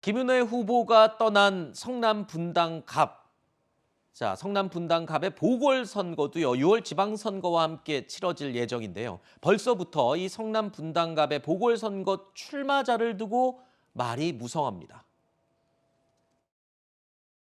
김은혜 후보가 떠난 성남 분당갑. 자, 성남 분당갑의 보궐선거도요, 6월 지방선거와 함께 치러질 예정인데요. 벌써부터 이 성남 분당갑의 보궐선거 출마자를 두고 말이 무성합니다.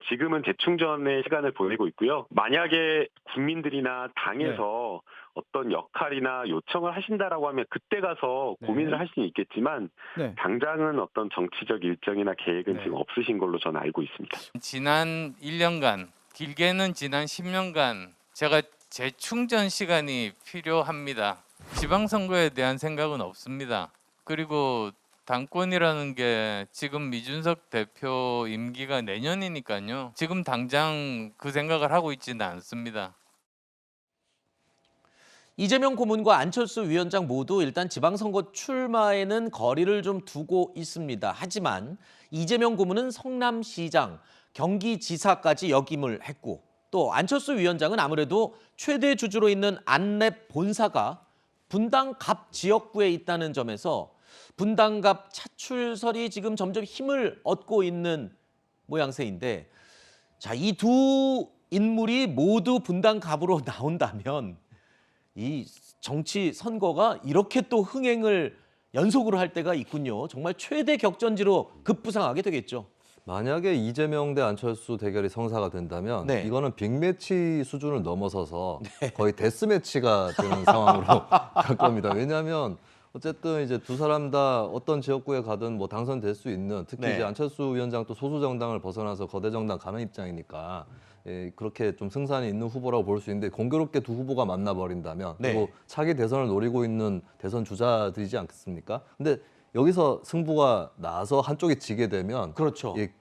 지금은 재충전의 시간을 보내고 있고요. 만약에 국민들이나 당에서 어떤 역할이나 요청을 하신다라고 하면 그때 가서 고민을 할 수는 있겠지만 당장은 어떤 정치적 일정이나 계획은 지금 없으신 걸로 저는 알고 있습니다. 지난 1년간, 길게는 지난 10년간 제가 재충전 시간이 필요합니다. 지방선거에 대한 생각은 없습니다. 그리고 당권이라는 게 지금 이준석 대표 임기가 내년이니까요. 지금 당장 그 생각을 하고 있지는 않습니다. 이재명 고문과 안철수 위원장 모두 일단 지방선거 출마에는 거리를 좀 두고 있습니다. 하지만 이재명 고문은 성남시장, 경기지사까지 역임을 했고, 또 안철수 위원장은 아무래도 최대 주주로 있는 안랩 본사가 분당갑 지역구에 있다는 점에서 분당갑 차출설이 지금 점점 힘을 얻고 있는 모양새인데, 자, 이 두 인물이 모두 분당갑으로 나온다면 이 정치 선거가 이렇게 또 흥행을 연속으로 할 때가 있군요. 정말 최대 격전지로 급부상하게 되겠죠. 만약에 이재명 대 안철수 대결이 성사가 된다면 이거는 빅매치 수준을 넘어서서 거의 데스매치가 되는 상황으로 갈 겁니다. 왜냐하면 어쨌든 이제 두 사람 다 어떤 지역구에 가든 뭐 당선될 수 있는, 특히 이제 안철수 위원장 또 소수 정당을 벗어나서 거대 정당 가는 입장이니까 그렇게 좀 승산이 있는 후보라고 볼 수 있는데, 공교롭게 두 후보가 만나버린다면 그리고 차기 대선을 노리고 있는 대선 주자들이지 않겠습니까? 근데 여기서 승부가 나서 한쪽이 지게 되면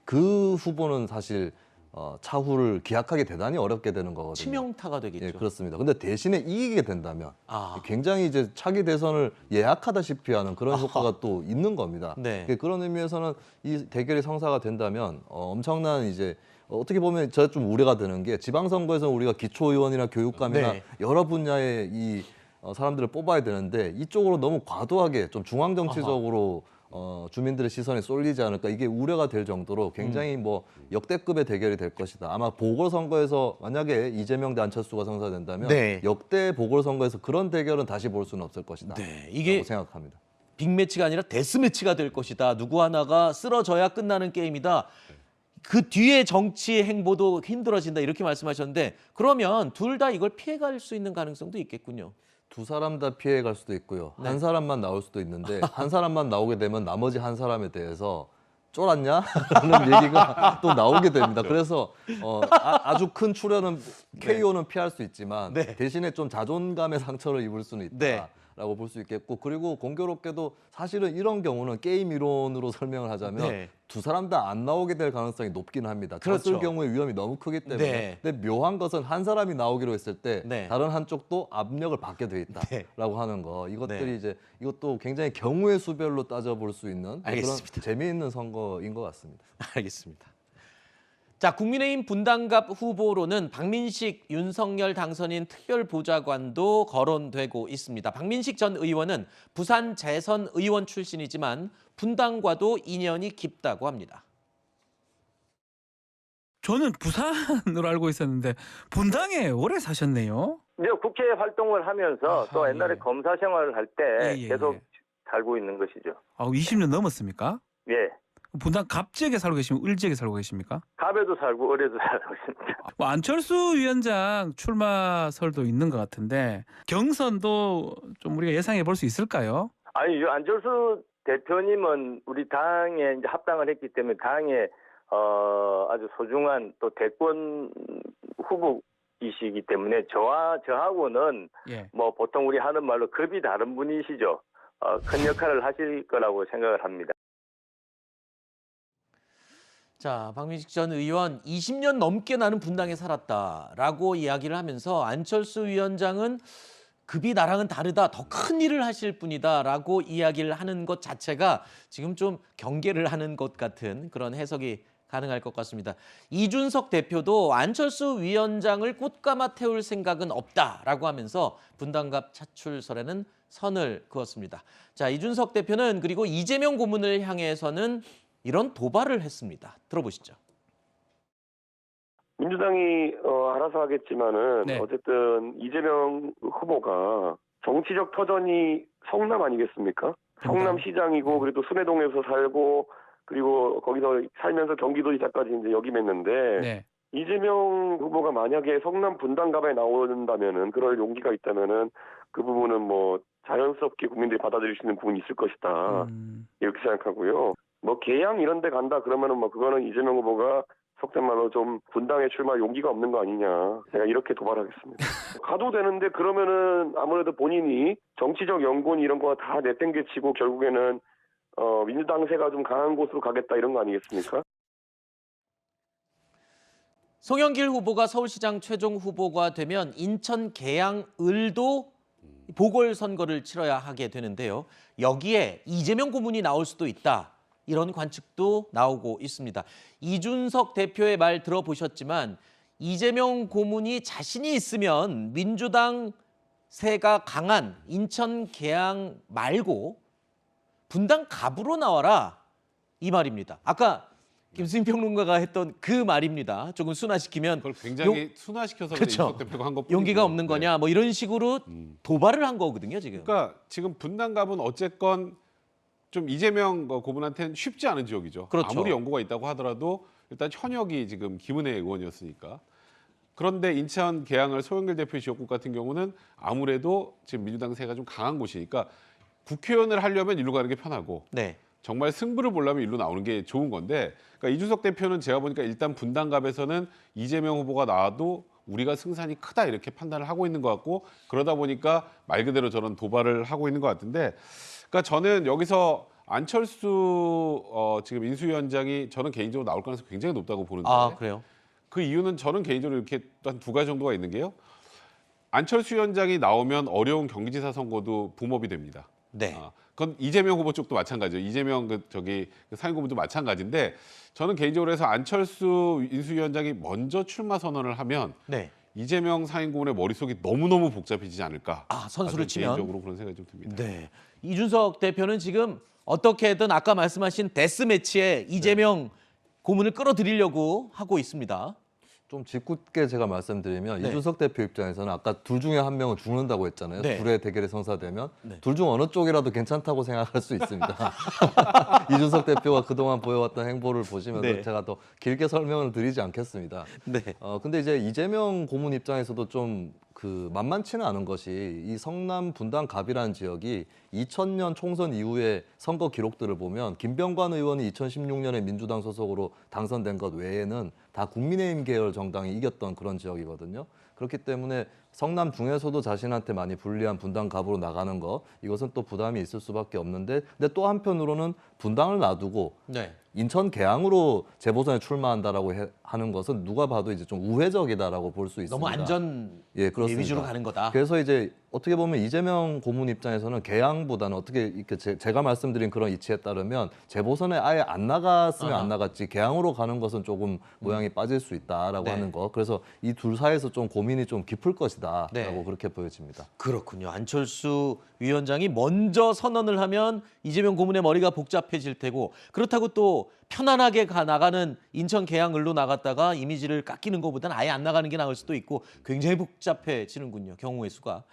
그 후보는 사실 차후를 기약하기 대단히 어렵게 되는 거거든요. 치명타가 되겠죠. 예, 그렇습니다. 근데 대신에 이기게 된다면 굉장히 이제 차기 대선을 예약하다시피 하는 그런 효과가 또 있는 겁니다. 그런 의미에서는 이 대결이 성사가 된다면 엄청난 이제 어떻게 보면 제가 좀 우려가 되는 게, 지방선거에서는 우리가 기초의원이나 교육감이나 여러 분야의 이 사람들을 뽑아야 되는데 이쪽으로 너무 과도하게 좀 중앙정치적으로 주민들의 시선이 쏠리지 않을까, 이게 우려가 될 정도로 굉장히 뭐 역대급의 대결이 될 것이다. 아마 보궐선거에서 만약에 이재명 대 안철수가 성사된다면 역대 보궐선거에서 그런 대결은 다시 볼 수는 없을 것이다. 이게 생각합니다. 빅매치가 아니라 데스매치가 될 것이다. 누구 하나가 쓰러져야 끝나는 게임이다. 그 뒤에 정치 행보도 힘들어진다, 이렇게 말씀하셨는데, 그러면 둘 다 이걸 피해갈 수 있는 가능성도 있겠군요. 두 사람 다 피해갈 수도 있고요. 한 사람만 나올 수도 있는데 한 사람만 나오게 되면 나머지 한 사람에 대해서 쫄았냐? 라는 얘기가 또 나오게 됩니다. 그래서 아주 큰 출혈은 KO는 피할 수 있지만 대신에 좀 자존감의 상처를 입을 수는 있다. 라고 볼 수 있겠고, 그리고 공교롭게도 사실은 이런 경우는 게임 이론으로 설명을 하자면 두 사람 다 안 나오게 될 가능성이 높긴 합니다. 졌을 경우에 위험이 너무 크기 때문에. 근데 묘한 것은 한 사람이 나오기로 했을 때 다른 한쪽도 압력을 받게 돼 있다라고 하는 거. 이것들이 이제 이것도 굉장히 경우의 수별로 따져볼 수 있는 그런 재미있는 선거인 것 같습니다. 알겠습니다. 자, 국민의힘 분당갑 후보로는 박민식, 윤석열 당선인 특별보좌관도 거론되고 있습니다. 박민식 전 의원은 부산 재선 의원 출신이지만 분당과도 인연이 깊다고 합니다. 저는 부산으로 알고 있었는데 분당에 오래 사셨네요. 네, 국회 활동을 하면서 또 옛날에 검사 생활을 할 때 계속 살고 있는 것이죠. 20년 넘었습니까? 예. 분당 갑 지역에 살고 계시면 을 지역에 살고 계십니까? 갑에도 살고 을에도 살고 있습니다. 안철수 위원장 출마설도 있는 것 같은데 경선도 좀 우리가 예상해 볼 수 있을까요? 아니, 안철수 대표님은 우리 당에 이제 합당을 했기 때문에 당에 아주 소중한 또 대권 후보이시기 때문에 저하고는 뭐 보통 우리 하는 말로 급이 다른 분이시죠. 큰 역할을 하실 거라고 생각을 합니다. 자, 박민식 전 의원 20년 넘게 나는 분당에 살았다라고 이야기를 하면서 안철수 위원장은 급이 나랑은 다르다, 더 큰 일을 하실 분이다라고 이야기를 하는 것 자체가 지금 좀 경계를 하는 것 같은 그런 해석이 가능할 것 같습니다. 이준석 대표도 안철수 위원장을 꽃감아 태울 생각은 없다라고 하면서 분당갑 차출설에는 선을 그었습니다. 자, 이준석 대표는 그리고 이재명 고문을 향해서는 이런 도발을 했습니다. 들어보시죠. 민주당이 알아서 하겠지만은 네. 어쨌든 이재명 후보가 정치적 터전이 성남 아니겠습니까? 성남시장이고 그래도 순회동에서 살고 그리고 거기서 살면서 경기도지사까지 이제 역임했는데 네. 이재명 후보가 만약에 성남 분당갑에 나온다면은 그럴 용기가 있다면은 그 부분은 뭐 자연스럽게 국민들이 받아들일 수 있는 부분이 있을 것이다 이렇게 생각하고요. 뭐 계양 이런 데 간다 그러면은 뭐 그거는 이재명 후보가 속된 말로 좀 분당에 출마할 용기가 없는 거 아니냐. 제가 이렇게 도발하겠습니다. 가도 되는데 그러면은 아무래도 본인이 정치적 연곤 이런 거 다 내팽개치고 결국에는 민주당세가 좀 강한 곳으로 가겠다 이런 거 아니겠습니까? 송영길 후보가 서울시장 최종 후보가 되면 인천 계양 을도 보궐선거를 치러야 하게 되는데요. 여기에 이재명 고문이 나올 수도 있다. 이런 관측도 나오고 있습니다. 이준석 대표의 말 들어보셨지만 이재명 고문이 자신이 있으면 민주당 세가 강한 인천 계양 말고 분당 갑으로 나와라 이 말입니다. 아까 김수민 평론가가 했던 그 말입니다. 조금 순화시키면 그걸 굉장히 순화시켜서 그쵸. 이준석 대표가 한 것 용기가 없는 거냐 뭐 이런 식으로 도발을 한 거거든요. 지금. 그러니까 지금 분당갑은 어쨌건 좀 이재명 고문한테는 쉽지 않은 지역이죠. 그렇죠. 아무리 연고가 있다고 하더라도 일단 현역이 지금 김은혜 의원이었으니까. 그런데 인천 계양을 소영길 대표 지역구 같은 경우는 아무래도 지금 민주당 세가 좀 강한 곳이니까 국회의원을 하려면 일로 가는 게 편하고 네. 정말 승부를 보려면 일로 나오는 게 좋은 건데 그러니까 이준석 대표는 제가 보니까 일단 분당갑에서는 이재명 후보가 나와도 우리가 승산이 크다 이렇게 판단을 하고 있는 것 같고 그러다 보니까 말 그대로 저런 도발을 하고 있는 것 같은데 그러니까 저는 여기서 안철수 지금 인수위원장이 저는 개인적으로 나올 가능성이 굉장히 높다고 보는데 아 그래요? 그 이유는 저는 개인적으로 이렇게 한 두 가지 정도가 있는 게요. 안철수 위원장이 나오면 어려운 경기지사 선거도 붐업이 됩니다. 네. 그건 이재명 후보 쪽도 마찬가지예요. 이재명 그 상임고문도 마찬가지인데 저는 개인적으로 해서 안철수 인수위원장이 먼저 출마 선언을 하면 네. 이재명 상임고문의 머릿속이 너무너무 복잡해지지 않을까. 선수를 저는 치면. 개인적으로 그런 생각이 좀 듭니다. 네. 이준석 대표는 지금 어떻게든 아까 말씀하신 데스 매치에 이재명 고문을 끌어들이려고 하고 있습니다. 좀 짓궂게 제가 말씀드리면 네. 이준석 대표 입장에서는 아까 둘 중에 한 명은 죽는다고 했잖아요. 네. 둘의 대결이 성사되면 네. 둘 중 어느 쪽이라도 괜찮다고 생각할 수 있습니다. 이준석 대표가 그동안 보여왔던 행보를 보시면 네. 제가 더 길게 설명을 드리지 않겠습니다. 네. 근데 이제 이재명 고문 입장에서도 좀 만만치는 않은 것이 이 성남 분당 갑이라는 지역이 2000년 총선 이후에 선거 기록들을 보면 김병관 의원이 2016년에 민주당 소속으로 당선된 것 외에는 다 국민의힘 계열 정당이 이겼던 그런 지역이거든요. 그렇기 때문에 성남 중에서도 자신한테 많이 불리한 분당 갑으로 나가는 거 이것은 또 부담이 있을 수밖에 없는데 근데 또 한편으로는 분당을 놔두고 네. 인천 계양으로 재보선에 출마한다라고 하는 것은 누가 봐도 이제 좀 우회적이다라고 볼 수 있습니다. 너무 안전 예, 그렇습니다. 위주로 가는 거다. 그래서 이제 어떻게 보면 이재명 고문 입장에서는 계양보다는 어떻게 이렇게 제가 말씀드린 그런 이치에 따르면 재보선에 아예 안 나갔으면 안 나갔지 계양으로 가는 것은 조금 모양이 빠질 수 있다라고 네. 하는 거. 그래서 이 둘 사이에서 좀 고민이 좀 깊을 것이다라고 네. 그렇게 보여집니다. 그렇군요. 안철수 위원장이 먼저 선언을 하면 이재명 고문의 머리가 복잡해질 테고 그렇다고 또 편안하게 나가는 인천 계양을로 나갔다가 이미지를 깎이는 것보다는 아예 안 나가는 게 나을 수도 있고 굉장히 복잡해지는군요. 경우의 수가.